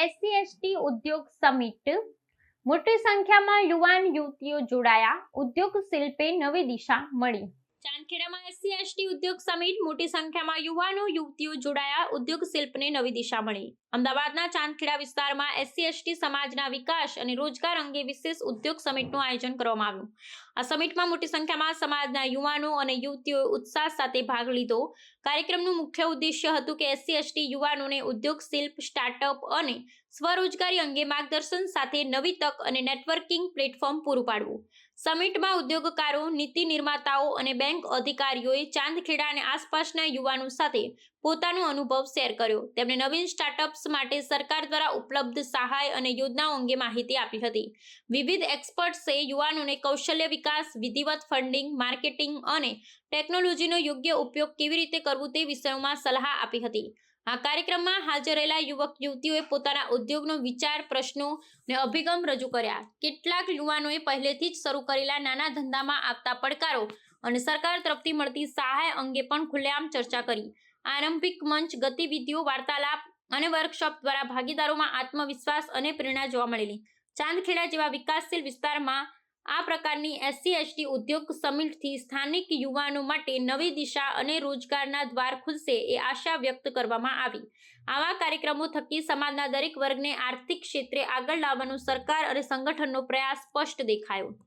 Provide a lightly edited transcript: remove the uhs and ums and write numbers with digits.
SC/ST ઉદ્યોગ summit મોટી સંખ્યામાં યુવાન યુવતીઓ જોડાયા, ઉદ્યોગ શિલ્પે નવી દિશા મળી। ચાંદખેડામાં SC/ST ઉદ્યોગ સમિટ મોટી સંખ્યામાં યુવાનો યુવતીઓ જોડાયા, ઉદ્યોગ શિલ્પને નવી દિશા મળી। અમદાવાદના ચાંદખેડા વિસ્તારમાં SC/ST સમાજના વિકાસ અને રોજગાર અંગે વિશેષ ઉદ્યોગ સમિટનું આયોજન કરવામાં આવ્યું। આ સમિટમાં મોટી સંખ્યામાં સમાજના યુવાનો અને યુવતીઓએ ઉત્સાહ સાથે ભાગ લીધો। કાર્યક્રમનું મુખ્ય ઉદ્દેશ્ય હતું કે SC/ST યુવાનોને ઉદ્યોગ શિલ્પ, સ્ટાર્ટઅપ અને સ્વરોજગારી અંગે માર્ગદર્શન સાથે નવી તક અને નેટવર્કિંગ પ્લેટફોર્મ પૂરું પાડવું। સમિટમાં ઉદ્યોગકારો, નીતિ નિર્માતાઓ અને બેંક અધિકારીઓએ ચાંદખેડા અને આસપાસના યુવાનો સાથે પોતાનો અનુભવ શેર કર્યો। તેમણે નવીન સ્ટાર્ટઅપ્સ માટે સરકાર દ્વારા ઉપલબ્ધ સહાય અને યોજનાઓ અંગે માહિતી આપી હતી। વિવિધ એક્સપર્ટ્સે યુવાનોને કૌશલ્ય વિકાસ, વિધિવત ફંડિંગ, માર્કેટિંગ અને ટેકનોલોજીનો યોગ્ય ઉપયોગ કેવી રીતે કરવું તે વિષયોમાં સલાહ આપી હતી। આ કાર્યક્રમમાં હાજર રહેલા યુવક યુવતીઓએ પોતાના ઉદ્યોગનો વિચાર, પ્રશ્નો અને અભિગમ રજૂ કર્યા। કેટલાક યુવાનોએ પહેલેથી જ શરૂ કરેલા નાના ધંધામાં આવતા પડકારો અને સરકાર તરફથી મળતી સહાય અંગે પણ ખુલ્લેઆમ ચર્ચા કરી। આરંભિક મંચ, ગતિવિધિઓ, વાર્તાલાપ અને વર્કશોપ દ્વારા ભાગીદારોમાં આત્મવિશ્વાસ અને પ્રેરણા જોવા મળેલી। ચાંદખેડા જેવા વિકાસશીલ વિસ્તારમાં આ પ્રકારની SC/ST ઉદ્યોગ સમિટથી સ્થાનિક યુવાનો માટે નવી દિશા અને રોજગારના દ્વાર ખુલશે એ આશા વ્યક્ત કરવામાં આવી। આવા કાર્યક્રમો થકી સમાજના દરેક વર્ગને આર્થિક ક્ષેત્રે આગળ લાવવાનો સરકાર અને સંગઠનનો પ્રયાસ સ્પષ્ટ દેખાયો।